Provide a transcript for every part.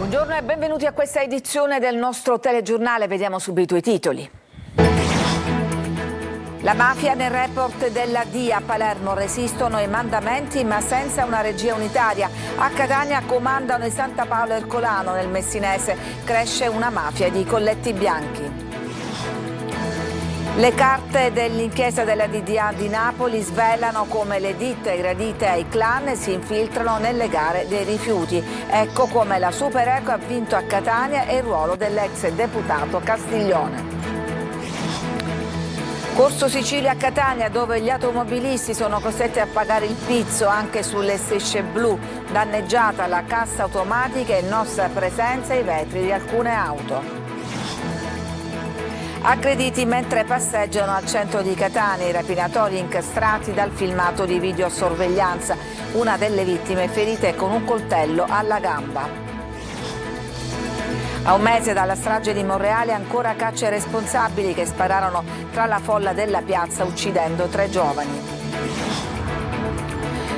Buongiorno e benvenuti a questa edizione del nostro telegiornale. Vediamo subito i titoli. La mafia nel report della DIA a Palermo. Resistono i mandamenti ma senza una regia unitaria. A Catania comandano i Santa Paolo e Ercolano. Nel Messinese cresce una mafia di colletti bianchi. Le carte dell'inchiesta della DDA di Napoli svelano come le ditte gradite ai clan si infiltrano nelle gare dei rifiuti. Ecco come la Supereco ha vinto a Catania e il ruolo dell'ex deputato Castiglione. Corso Sicilia a Catania, dove gli automobilisti sono costretti a pagare il pizzo anche sulle strisce blu. Danneggiata la cassa automatica e in nostra presenza i vetri di alcune auto. Aggrediti mentre passeggiano al centro di Catania, i rapinatori incastrati dal filmato di videosorveglianza. Una delle vittime ferite con un coltello alla gamba. A un mese dalla strage di Monreale ancora caccia ai responsabili che spararono tra la folla della piazza uccidendo 3 giovani.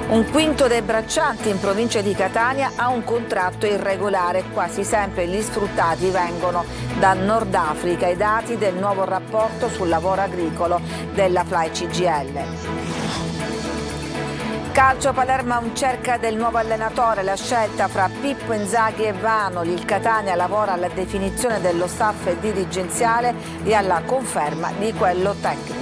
Un quinto dei braccianti in provincia di Catania ha un contratto irregolare. Quasi sempre gli sfruttati vengono da Nord Africa. I dati del nuovo rapporto sul lavoro agricolo della Fly CGIL. Calcio, Palermo in cerca del nuovo allenatore. La scelta fra Pippo Inzaghi e Vanoli. Il Catania lavora alla definizione dello staff dirigenziale e alla conferma di quello tecnico.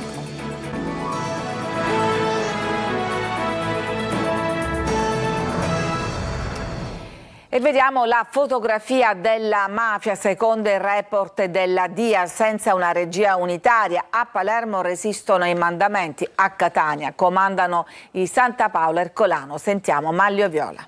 E vediamo la fotografia della mafia secondo il report della DIA senza una regia unitaria. A Palermo resistono i mandamenti, a Catania comandano i Santa Paolo e Ercolano. Sentiamo Maglio Viola.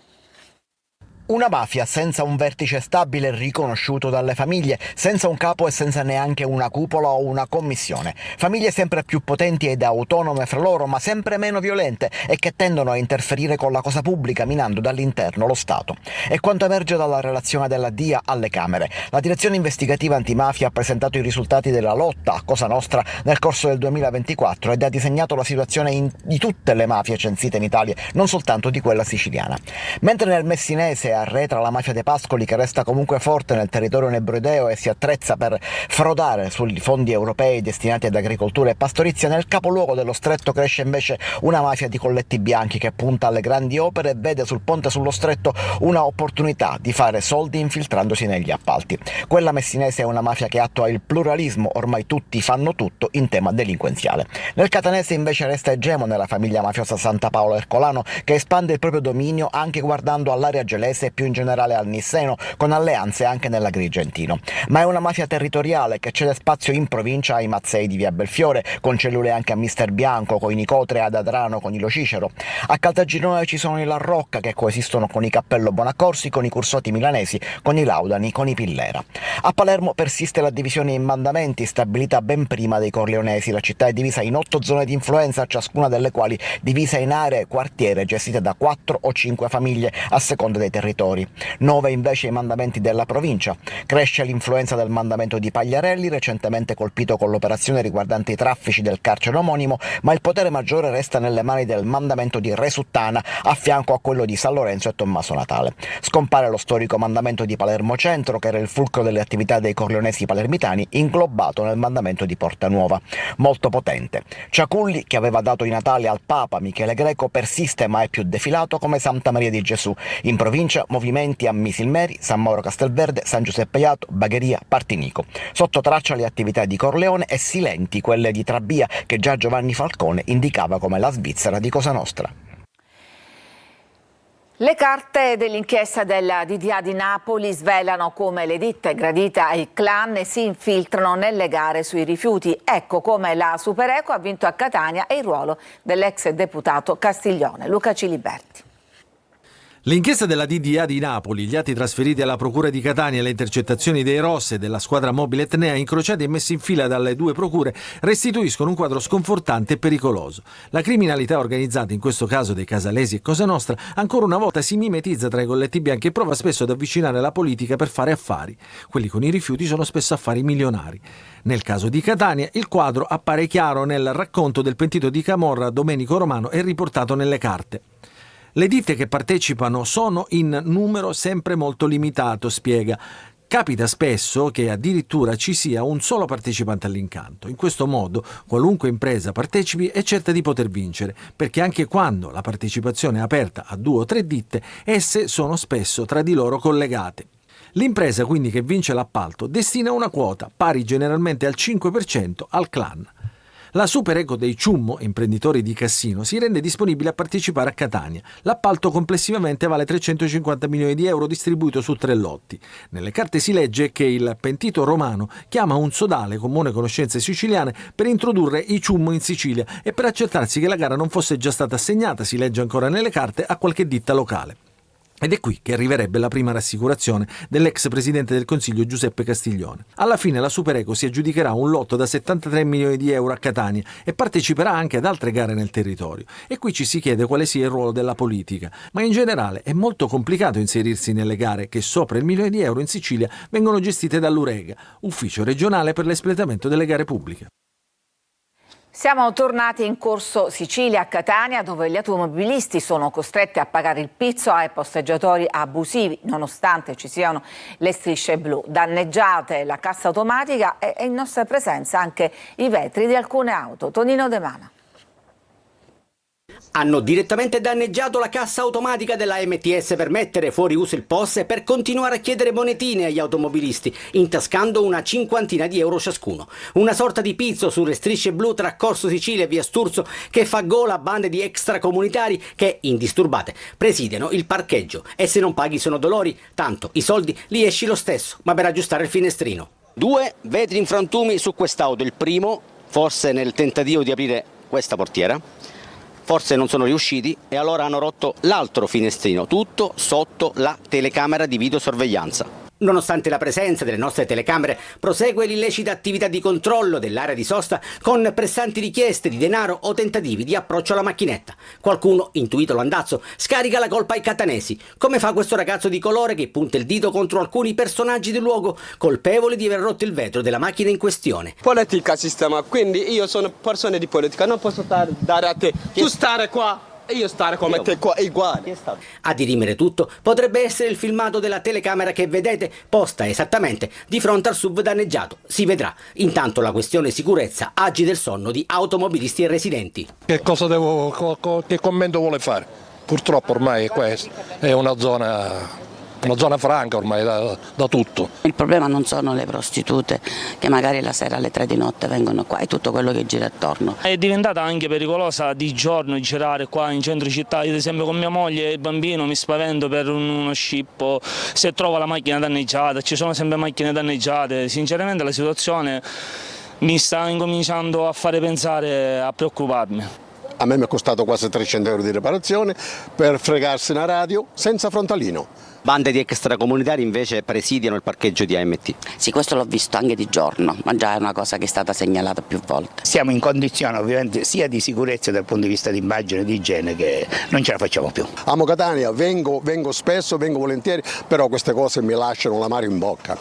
Una mafia senza un vertice stabile riconosciuto dalle famiglie, senza un capo e senza neanche una cupola o una commissione. Famiglie sempre più potenti ed autonome fra loro, ma sempre meno violente e che tendono a interferire con la cosa pubblica minando dall'interno lo Stato. È quanto emerge dalla relazione della DIA alle Camere. La direzione investigativa antimafia ha presentato i risultati della lotta a Cosa Nostra nel corso del 2024 ed ha disegnato la situazione di tutte le mafie censite in Italia, non soltanto di quella siciliana. Mentre nel Messinese arretra la mafia dei Pascoli, che resta comunque forte nel territorio nebrodeo e si attrezza per frodare sui fondi europei destinati ad agricoltura e pastorizia, nel capoluogo dello stretto cresce invece una mafia di colletti bianchi che punta alle grandi opere e vede sul ponte sullo stretto una opportunità di fare soldi infiltrandosi negli appalti. Quella messinese è una mafia che attua il pluralismo, ormai tutti fanno tutto in tema delinquenziale. Nel catanese invece resta egemone la famiglia mafiosa Santa Paolo Ercolano, che espande il proprio dominio anche guardando all'area gelese e più in generale al Nisseno, con alleanze anche nell'Agrigentino. Ma è una mafia territoriale che cede spazio in provincia ai Mazzei di via Belfiore, con cellule anche a Mister Bianco, con i Nicotre, ad Adrano con i Lo Cicero. A Caltagirone ci sono i La Rocca, che coesistono con i Cappello Bonaccorsi, con i Cursoti milanesi, con i Laudani, con i Pillera. A Palermo persiste la divisione in mandamenti, stabilita ben prima dei Corleonesi. La città è divisa in 8 zone di influenza, ciascuna delle quali divisa in aree e quartiere gestite da 4 o 5 famiglie a seconda dei territori. 9 invece i mandamenti della provincia. Cresce l'influenza del mandamento di Pagliarelli, recentemente colpito con l'operazione riguardante i traffici del carcere omonimo, ma il potere maggiore resta nelle mani del mandamento di Resuttana, a fianco a quello di San Lorenzo e Tommaso Natale. Scompare lo storico mandamento di Palermo Centro, che era il fulcro delle attività dei corleonesi palermitani, inglobato nel mandamento di Porta Nuova. Molto potente. Ciaculli, che aveva dato i Natali al Papa Michele Greco, persiste ma è più defilato come Santa Maria di Gesù. In provincia movimenti a Misilmeri, San Mauro Castelverde, San Giuseppe Jato, Bagheria, Partinico. Sotto traccia le attività di Corleone e silenti quelle di Trabia, che già Giovanni Falcone indicava come la Svizzera di Cosa Nostra. Le carte dell'inchiesta della DDA di Napoli svelano come le ditte gradite ai clan si infiltrano nelle gare sui rifiuti. Ecco come la Supereco ha vinto a Catania e il ruolo dell'ex deputato Castiglione. Luca Ciliberti. L'inchiesta della DDA di Napoli, gli atti trasferiti alla Procura di Catania e le intercettazioni dei ROS e della squadra mobile Etnea incrociati e messi in fila dalle 2 procure restituiscono un quadro sconfortante e pericoloso. La criminalità organizzata, in questo caso dei Casalesi e Cosa Nostra, ancora una volta si mimetizza tra i colletti bianchi e prova spesso ad avvicinare la politica per fare affari. Quelli con i rifiuti sono spesso affari milionari. Nel caso di Catania, il quadro appare chiaro nel racconto del pentito di camorra Domenico Romano e riportato nelle carte. Le ditte che partecipano sono in numero sempre molto limitato, spiega. Capita spesso che addirittura ci sia un solo partecipante all'incanto. In questo modo qualunque impresa partecipi è certa di poter vincere, perché anche quando la partecipazione è aperta a 2 o 3 ditte, esse sono spesso tra di loro collegate. L'impresa quindi che vince l'appalto destina una quota, pari generalmente al 5%, al clan. La Super Eco dei Ciummo, imprenditori di Cassino, si rende disponibile a partecipare a Catania. L'appalto complessivamente vale 350 milioni di euro distribuito su 3 lotti. Nelle carte si legge che il pentito romano chiama un sodale con buone conoscenze siciliane per introdurre i Ciummo in Sicilia e per accertarsi che la gara non fosse già stata assegnata, si legge ancora nelle carte, a qualche ditta locale. Ed è qui che arriverebbe la prima rassicurazione dell'ex presidente del Consiglio Giuseppe Castiglione. Alla fine la Super Eco si aggiudicherà un lotto da 73 milioni di euro a Catania e parteciperà anche ad altre gare nel territorio. E qui ci si chiede quale sia il ruolo della politica. Ma in generale è molto complicato inserirsi nelle gare che sopra il milione di euro in Sicilia vengono gestite dall'Urega, ufficio regionale per l'espletamento delle gare pubbliche. Siamo tornati in Corso Sicilia a Catania, dove gli automobilisti sono costretti a pagare il pizzo ai posteggiatori abusivi, nonostante ci siano le strisce blu. Danneggiate la cassa automatica e in nostra presenza anche i vetri di alcune auto. Tonino De Mana. Hanno direttamente danneggiato la cassa automatica della MTS per mettere fuori uso il POS e per continuare a chiedere monetine agli automobilisti, intascando una 50 di euro ciascuno. Una sorta di pizzo sulle strisce blu tra Corso Sicilia e Via Sturzo che fa gola a bande di extracomunitari che, indisturbate, presidiano il parcheggio. E se non paghi sono dolori, tanto i soldi li esci lo stesso, ma per aggiustare il finestrino. 2 vetri in frantumi su quest'auto. Il primo, forse nel tentativo di aprire questa portiera. Forse non sono riusciti e allora hanno rotto l'altro finestrino, tutto sotto la telecamera di videosorveglianza. Nonostante la presenza delle nostre telecamere, prosegue l'illecita attività di controllo dell'area di sosta con pressanti richieste di denaro o tentativi di approccio alla macchinetta. Qualcuno, intuito l'andazzo, scarica la colpa ai catanesi, come fa questo ragazzo di colore che punta il dito contro alcuni personaggi del luogo, colpevoli di aver rotto il vetro della macchina in questione. Politica sistema, quindi io sono persona di politica, non posso dare a te, tu stare qua. E io stare come te qua è uguale. A dirimere tutto potrebbe essere il filmato della telecamera che vedete posta esattamente di fronte al SUV danneggiato. Si vedrà. Intanto la questione sicurezza agita il sonno di automobilisti e residenti. Che cosa che commento vuole fare? Purtroppo ormai questa è una zona franca ormai da tutto. Il problema non sono le prostitute che magari la sera alle 3 di notte vengono qua, è tutto quello che gira attorno. È diventata anche pericolosa di giorno girare qua in centro città, io ad esempio con mia moglie e il bambino mi spavento per uno scippo, se trovo la macchina danneggiata, ci sono sempre macchine danneggiate, sinceramente la situazione mi sta incominciando a fare pensare, a preoccuparmi. A me mi è costato quasi 300 euro di riparazione per fregarsi una radio senza frontalino. Bande di extracomunitari invece presidiano il parcheggio di AMT. Sì, questo l'ho visto anche di giorno, ma già è una cosa che è stata segnalata più volte. Siamo in condizione ovviamente sia di sicurezza dal punto di vista di immagine e di igiene che non ce la facciamo più. Amo Catania, vengo spesso, vengo volentieri, però queste cose mi lasciano l'amaro in bocca,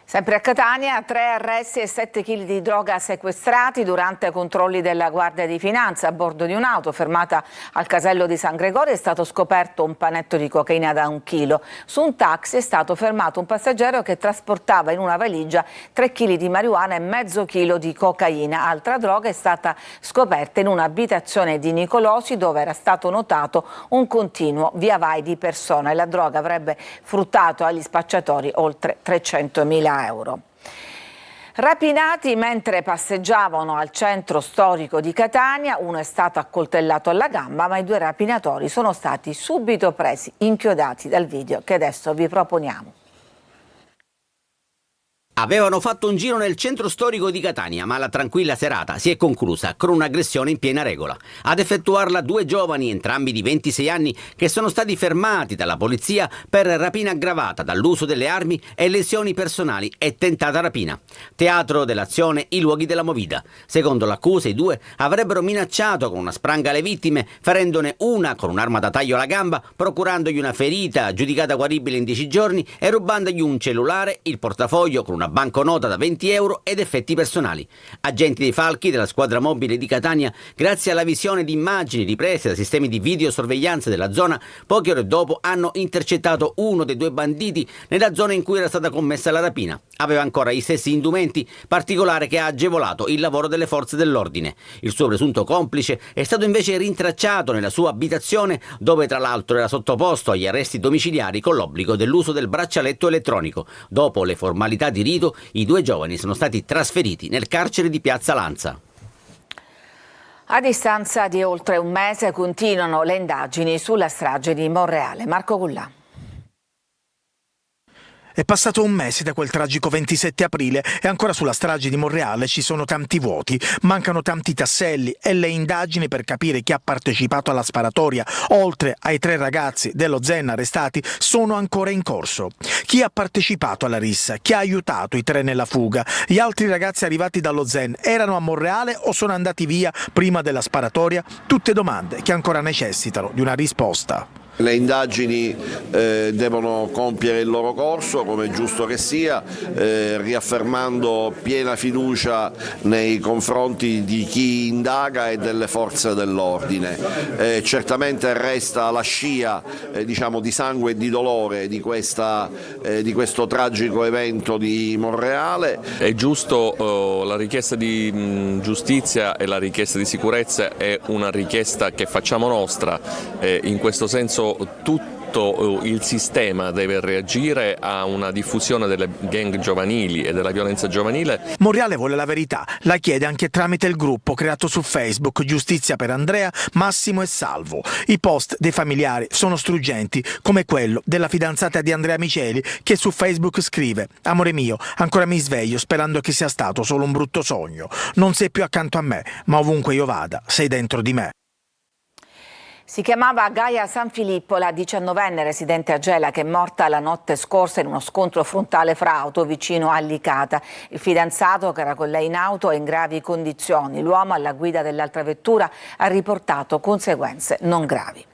Sempre a Catania, 3 arresti e 7 kg di droga sequestrati durante controlli della Guardia di Finanza. A bordo di un'auto fermata al casello di San Gregorio è stato scoperto un panetto di cocaina da 1 chilo. Su un taxi è stato fermato un passeggero che trasportava in una valigia 3 kg di marijuana e mezzo chilo di cocaina. Altra droga è stata scoperta in un'abitazione di Nicolosi, dove era stato notato un continuo via vai di persone. La droga avrebbe fruttato agli spacciatori oltre 300.000 euro. Rapinati mentre passeggiavano al centro storico di Catania, uno è stato accoltellato alla gamba, ma i 2 rapinatori sono stati subito presi, inchiodati dal video che adesso vi proponiamo. Avevano fatto un giro nel centro storico di Catania, ma la tranquilla serata si è conclusa con un'aggressione in piena regola. Ad effettuarla 2 giovani, entrambi di 26 anni, che sono stati fermati dalla polizia per rapina aggravata dall'uso delle armi e lesioni personali e tentata rapina. Teatro dell'azione i luoghi della movida. Secondo l'accusa, i 2 avrebbero minacciato con una spranga le vittime, ferendone una con un'arma da taglio alla gamba, procurandogli una ferita giudicata guaribile in 10 giorni e rubandogli un cellulare, il portafoglio con una banconota da 20 euro ed effetti personali. Agenti dei Falchi della squadra mobile di Catania, grazie alla visione di immagini riprese da sistemi di videosorveglianza della zona, poche ore dopo hanno intercettato uno dei 2 banditi nella zona in cui era stata commessa la rapina. Aveva ancora i stessi indumenti, particolare che ha agevolato il lavoro delle forze dell'ordine. Il suo presunto complice è stato invece rintracciato nella sua abitazione, dove tra l'altro era sottoposto agli arresti domiciliari con l'obbligo dell'uso del braccialetto elettronico. Dopo le formalità di rito, i 2 giovani sono stati trasferiti nel carcere di Piazza Lanza. A distanza di oltre un mese continuano le indagini sulla strage di Monreale. Marco Cullà. È passato un mese da quel tragico 27 aprile e ancora sulla strage di Monreale ci sono tanti vuoti, mancano tanti tasselli e le indagini per capire chi ha partecipato alla sparatoria, oltre ai 3 ragazzi dello Zen arrestati, sono ancora in corso. Chi ha partecipato alla rissa? Chi ha aiutato i 3 nella fuga? Gli altri ragazzi arrivati dallo Zen erano a Monreale o sono andati via prima della sparatoria? Tutte domande che ancora necessitano di una risposta. Le indagini devono compiere il loro corso, come è giusto che sia, riaffermando piena fiducia nei confronti di chi indaga e delle forze dell'ordine. Certamente resta la scia di sangue e di dolore di questo tragico evento di Monreale. È giusto, la richiesta di giustizia e la richiesta di sicurezza è una richiesta che facciamo nostra, in questo senso tutto il sistema deve reagire a una diffusione delle gang giovanili e della violenza giovanile. Monreale vuole la verità, la chiede anche tramite il gruppo creato su Facebook Giustizia per Andrea, Massimo e Salvo. I post dei familiari sono struggenti, come quello della fidanzata di Andrea Miceli che su Facebook scrive: amore mio, ancora mi sveglio sperando che sia stato solo un brutto sogno. Non sei più accanto a me, ma ovunque io vada, sei dentro di me. Si chiamava Gaia Sanfilippo, la 19enne residente a Gela, che è morta la notte scorsa in uno scontro frontale fra auto vicino a Licata. Il fidanzato, che era con lei in auto, è in gravi condizioni. L'uomo alla guida dell'altra vettura ha riportato conseguenze non gravi.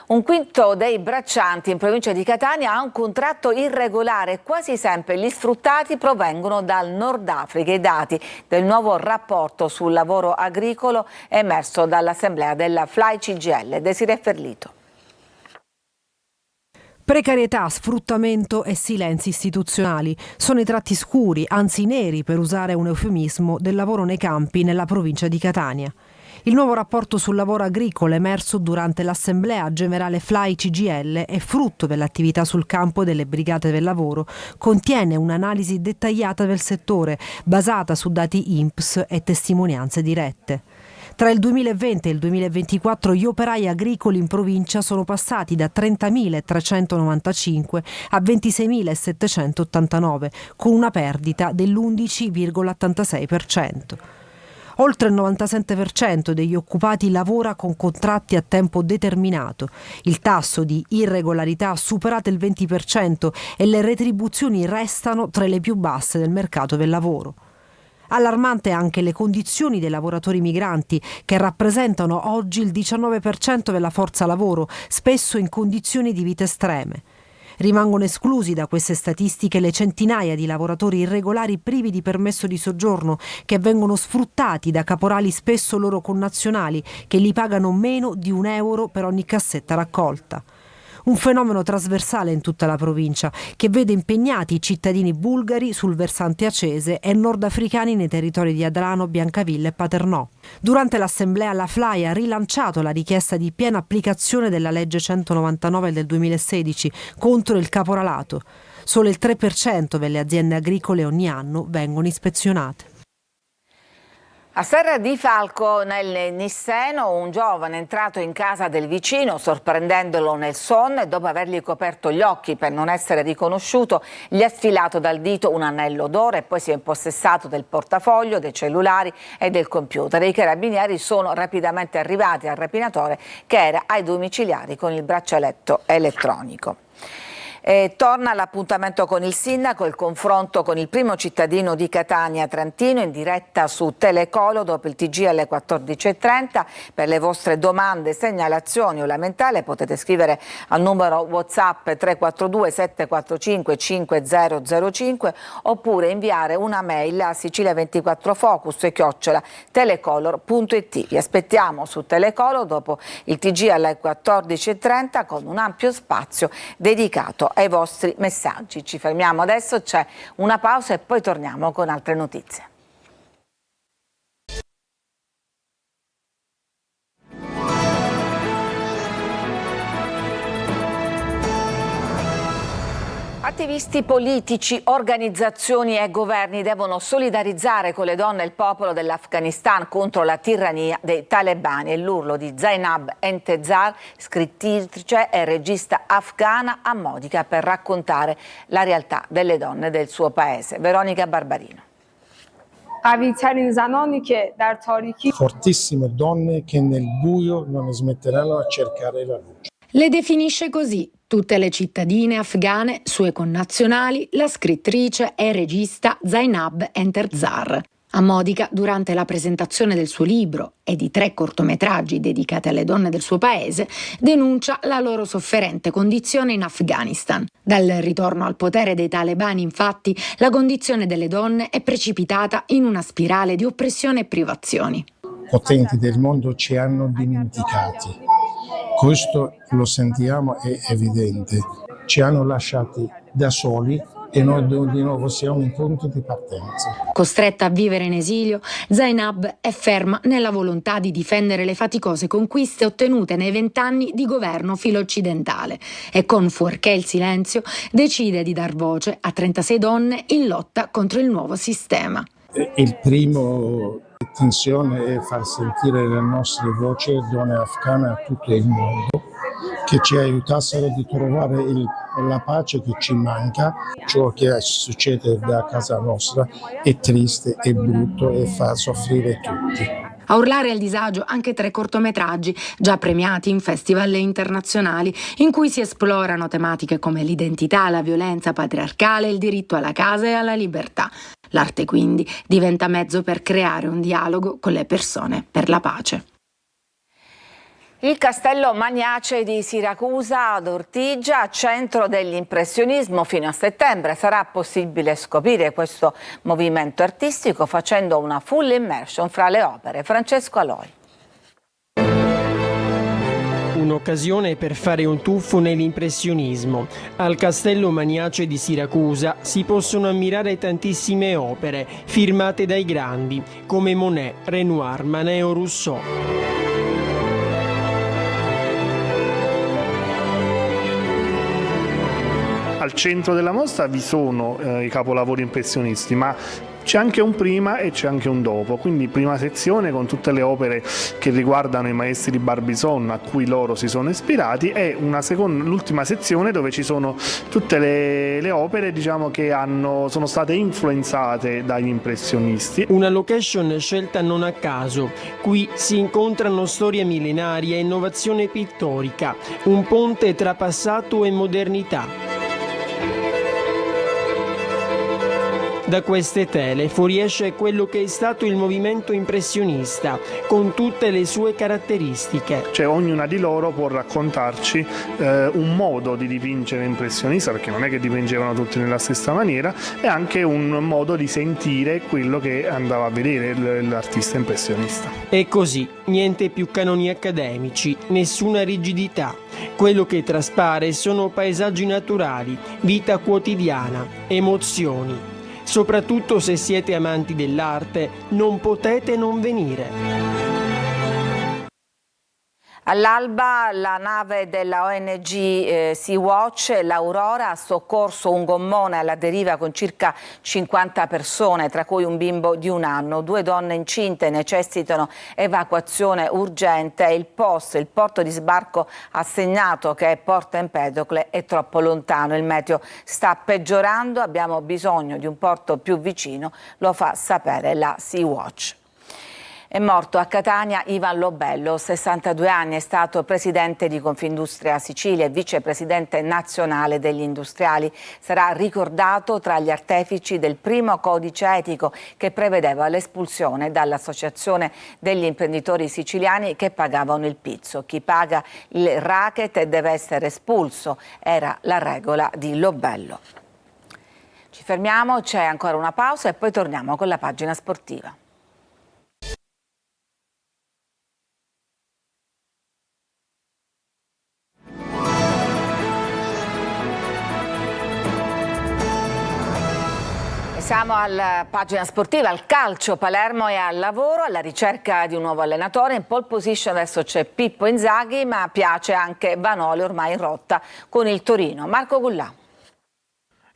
Un quinto dei braccianti in provincia di Catania ha un contratto irregolare. Quasi sempre gli sfruttati provengono dal Nord Africa. I dati del nuovo rapporto sul lavoro agricolo è emerso dall'assemblea della Fly CGIL. Desiree Ferlito. Precarietà, sfruttamento e silenzi istituzionali sono i tratti scuri, anzi neri per usare un eufemismo, del lavoro nei campi nella provincia di Catania. Il nuovo rapporto sul lavoro agricolo emerso durante l'Assemblea Generale Fly CGIL è frutto dell'attività sul campo delle Brigate del Lavoro, contiene un'analisi dettagliata del settore basata su dati INPS e testimonianze dirette. Tra il 2020 e il 2024 gli operai agricoli in provincia sono passati da 30.395 a 26.789, con una perdita dell'11,86%. Oltre il 97% degli occupati lavora con contratti a tempo determinato. Il tasso di irregolarità ha superato il 20% e le retribuzioni restano tra le più basse del mercato del lavoro. Allarmante anche le condizioni dei lavoratori migranti, che rappresentano oggi il 19% della forza lavoro, spesso in condizioni di vita estreme. Rimangono esclusi da queste statistiche le centinaia di lavoratori irregolari privi di permesso di soggiorno che vengono sfruttati da caporali spesso loro connazionali che li pagano meno di €1 per ogni cassetta raccolta. Un fenomeno trasversale in tutta la provincia che vede impegnati i cittadini bulgari sul versante acese e nordafricani nei territori di Adrano, Biancavilla e Paternò. Durante l'assemblea la FLAI ha rilanciato la richiesta di piena applicazione della legge 199 del 2016 contro il caporalato. Solo il 3% delle aziende agricole ogni anno vengono ispezionate. A Serra di Falco, nel Nisseno, un giovane è entrato in casa del vicino sorprendendolo nel sonno e dopo avergli coperto gli occhi per non essere riconosciuto gli ha sfilato dal dito un anello d'oro e poi si è impossessato del portafoglio, dei cellulari e del computer. I carabinieri sono rapidamente arrivati al rapinatore che era ai domiciliari con il braccialetto elettronico. Torna l'appuntamento con il sindaco, il confronto con il primo cittadino di Catania Trentino in diretta su Telecolo dopo il TG alle 14.30. Per le vostre domande, segnalazioni o lamentele potete scrivere al numero WhatsApp 342 745 5005 oppure inviare una mail a sicilia24focus@telecolor.it. Vi aspettiamo su Telecolo dopo il TG alle 14.30 con un ampio spazio dedicato ai vostri messaggi. Ci fermiamo adesso, c'è una pausa e poi torniamo con altre notizie. Attivisti politici, organizzazioni e governi devono solidarizzare con le donne e il popolo dell'Afghanistan contro la tirannia dei talebani. È l'urlo di Zainab Entezzar, scrittrice e regista afghana a Modica per raccontare la realtà delle donne del suo paese. Veronica Barbarino. Fortissime donne che nel buio non smetteranno a cercare la luce. Le definisce così tutte le cittadine afghane, sue connazionali, la scrittrice e regista Zainab Entezzar. A Modica, durante la presentazione del suo libro e di 3 cortometraggi dedicati alle donne del suo paese, denuncia la loro sofferente condizione in Afghanistan. Dal ritorno al potere dei talebani, infatti, la condizione delle donne è precipitata in una spirale di oppressione e privazioni. Potenti del mondo ci hanno dimenticati. Questo lo sentiamo, è evidente. Ci hanno lasciati da soli e noi di nuovo siamo in punto di partenza. Costretta a vivere in esilio, Zainab è ferma nella volontà di difendere le faticose conquiste ottenute nei 20 anni di governo filo-occidentale e con fuorché il silenzio decide di dar voce a 36 donne in lotta contro il nuovo sistema. Il primo intenzione è far sentire le nostre voci donne afghane a tutto il mondo, che ci aiutassero di trovare la pace che ci manca. Ciò che succede da casa nostra è triste, è brutto e fa soffrire tutti. A urlare al disagio anche 3 cortometraggi già premiati in festival internazionali in cui si esplorano tematiche come l'identità, la violenza patriarcale, il diritto alla casa e alla libertà. L'arte quindi diventa mezzo per creare un dialogo con le persone per la pace. Il Castello Magnace di Siracusa ad Ortigia, centro dell'impressionismo fino a settembre. Sarà possibile scoprire questo movimento artistico facendo una full immersion fra le opere. Francesco Aloi. Un'occasione per fare un tuffo nell'impressionismo. Al Castello Magnace di Siracusa si possono ammirare tantissime opere firmate dai grandi come Monet, Renoir, Manet o Rousseau. Al centro della mostra vi sono i capolavori impressionisti, ma c'è anche un prima e c'è anche un dopo, quindi prima sezione con tutte le opere che riguardano i maestri di Barbizon a cui loro si sono ispirati e l'ultima sezione dove ci sono tutte le opere diciamo, che sono state influenzate dagli impressionisti. Una location scelta non a caso, qui si incontrano storia millenaria e innovazione pittorica, un ponte tra passato e modernità. Da queste tele fuoriesce quello che è stato il movimento impressionista, con tutte le sue caratteristiche. Cioè ognuna di loro può raccontarci un modo di dipingere impressionista, perché non è che dipingevano tutti nella stessa maniera, e anche un modo di sentire quello che andava a vedere l'artista impressionista. E così, niente più canoni accademici, nessuna rigidità. Quello che traspare sono paesaggi naturali, vita quotidiana, emozioni. Soprattutto se siete amanti dell'arte, non potete non venire. All'alba la nave della ONG Sea-Watch, l'Aurora, ha soccorso un gommone alla deriva con circa 50 persone, tra cui un bimbo di 1 anno. 2 donne incinte necessitano evacuazione urgente. Il porto di sbarco assegnato, che è Porto Empedocle, è troppo lontano. Il meteo sta peggiorando, abbiamo bisogno di un porto più vicino, lo fa sapere la Sea-Watch. È morto a Catania Ivan Lobello, 62 anni, è stato presidente di Confindustria Sicilia e vicepresidente nazionale degli industriali. Sarà ricordato tra gli artefici del primo codice etico che prevedeva l'espulsione dall'associazione degli imprenditori siciliani che pagavano il pizzo. Chi paga il racket deve essere espulso, era la regola di Lobello. Ci fermiamo, c'è ancora una pausa e poi torniamo con la pagina sportiva. Siamo alla pagina sportiva, al calcio. Palermo è al lavoro, alla ricerca di un nuovo allenatore. In pole position adesso c'è Pippo Inzaghi, ma piace anche Vanoli, ormai in rotta con il Torino. Marco Gullà.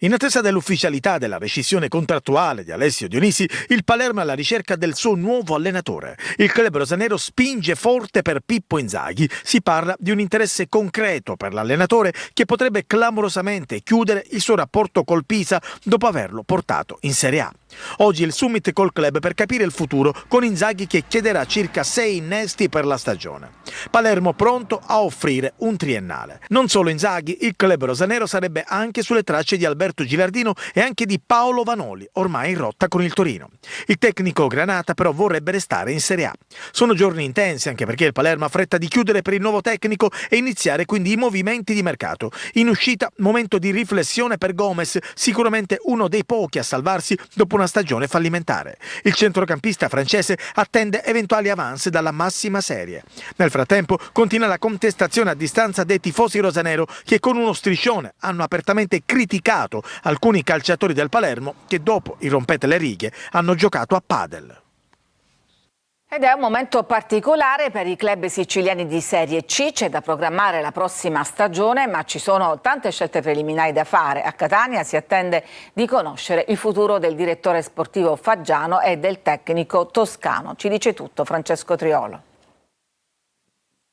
In attesa dell'ufficialità della rescissione contrattuale di Alessio Dionisi, il Palermo è alla ricerca del suo nuovo allenatore. Il club rosanero spinge forte per Pippo Inzaghi. Si parla di un interesse concreto per l'allenatore che potrebbe clamorosamente chiudere il suo rapporto col Pisa dopo averlo portato in Serie A. Oggi il summit col club per capire il futuro, con Inzaghi che chiederà circa 6 innesti per la stagione. Palermo pronto a offrire un triennale. Non solo Inzaghi, il club rosanero sarebbe anche sulle tracce di Alberto Gilardino e anche di Paolo Vanoli, ormai in rotta con il Torino. Il tecnico granata però vorrebbe restare in Serie A. Sono giorni intensi anche perché il Palermo ha fretta di chiudere per il nuovo tecnico e iniziare quindi i movimenti di mercato. In uscita, momento di riflessione per Gomez, sicuramente uno dei pochi a salvarsi dopo una stagione fallimentare. Il centrocampista francese attende eventuali avance dalla massima serie. Nel frattempo continua la contestazione a distanza dei tifosi rosanero che con uno striscione hanno apertamente criticato alcuni calciatori del Palermo che dopo il rompete le righe hanno giocato a padel. Ed è un momento particolare per i club siciliani di Serie C, c'è da programmare la prossima stagione, ma ci sono tante scelte preliminari da fare. A Catania si attende di conoscere il futuro del direttore sportivo Faggiano e del tecnico toscano. Ci dice tutto Francesco Triolo.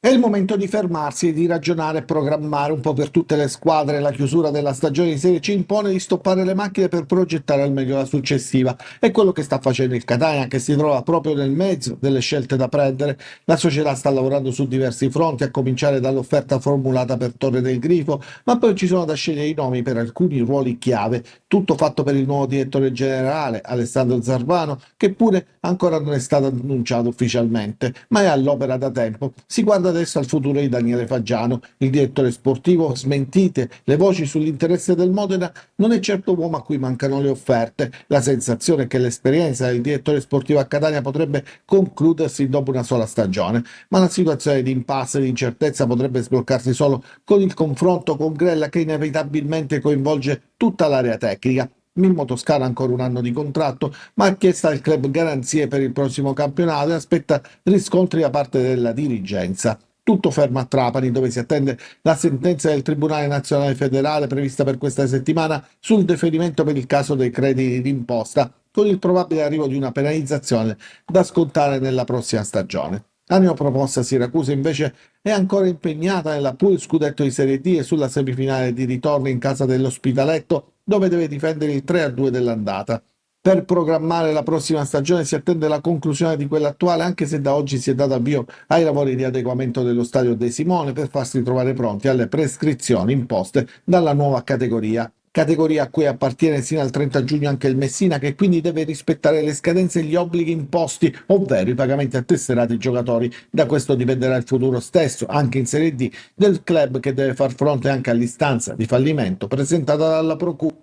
È il momento di fermarsi e di ragionare e programmare un po' per tutte le squadre. La chiusura della stagione di Serie C impone di stoppare le macchine per progettare al meglio la successiva. È quello che sta facendo il Catania, che si trova proprio nel mezzo delle scelte da prendere. La società sta lavorando su diversi fronti, a cominciare dall'offerta formulata per Torre del Grifo, ma poi ci sono da scegliere i nomi per alcuni ruoli chiave. Tutto fatto per il nuovo direttore generale, Alessandro Zarvano, che pure ancora non è stato annunciato ufficialmente, ma è all'opera da tempo. Si guarda adesso al futuro di Daniele Faggiano, il direttore sportivo. Smentite le voci sull'interesse del Modena, non è certo uomo a cui mancano le offerte. La sensazione è che l'esperienza del direttore sportivo a Catania potrebbe concludersi dopo una sola stagione, ma la situazione di impasse e di incertezza potrebbe sbloccarsi solo con il confronto con Grella, che inevitabilmente coinvolge tutta l'area tecnica. Mimmo Toscano ha ancora un anno di contratto, ma ha chiesto al club garanzie per il prossimo campionato e aspetta riscontri da parte della dirigenza. Tutto fermo a Trapani, dove si attende la sentenza del Tribunale Nazionale Federale prevista per questa settimana sul deferimento per il caso dei crediti d'imposta, con il probabile arrivo di una penalizzazione da scontare nella prossima stagione. La neopromossa Siracusa invece è ancora impegnata nella pool scudetto di Serie D e sulla semifinale di ritorno in casa dell'Ospitaletto, dove deve difendere il 3-2 dell'andata. Per programmare la prossima stagione si attende la conclusione di quella attuale, anche se da oggi si è dato avvio ai lavori di adeguamento dello stadio De Simone per farsi trovare pronti alle prescrizioni imposte dalla nuova categoria a cui appartiene sino al 30 giugno anche il Messina, che quindi deve rispettare le scadenze e gli obblighi imposti, ovvero i pagamenti a tesserati ai giocatori. Da questo dipenderà il futuro stesso, anche in Serie D, del club, che deve far fronte anche all'istanza di fallimento presentata dalla Procura.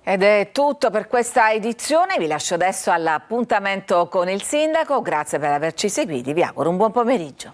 Ed è tutto per questa edizione, vi lascio adesso all'appuntamento con il sindaco, grazie per averci seguiti, vi auguro un buon pomeriggio.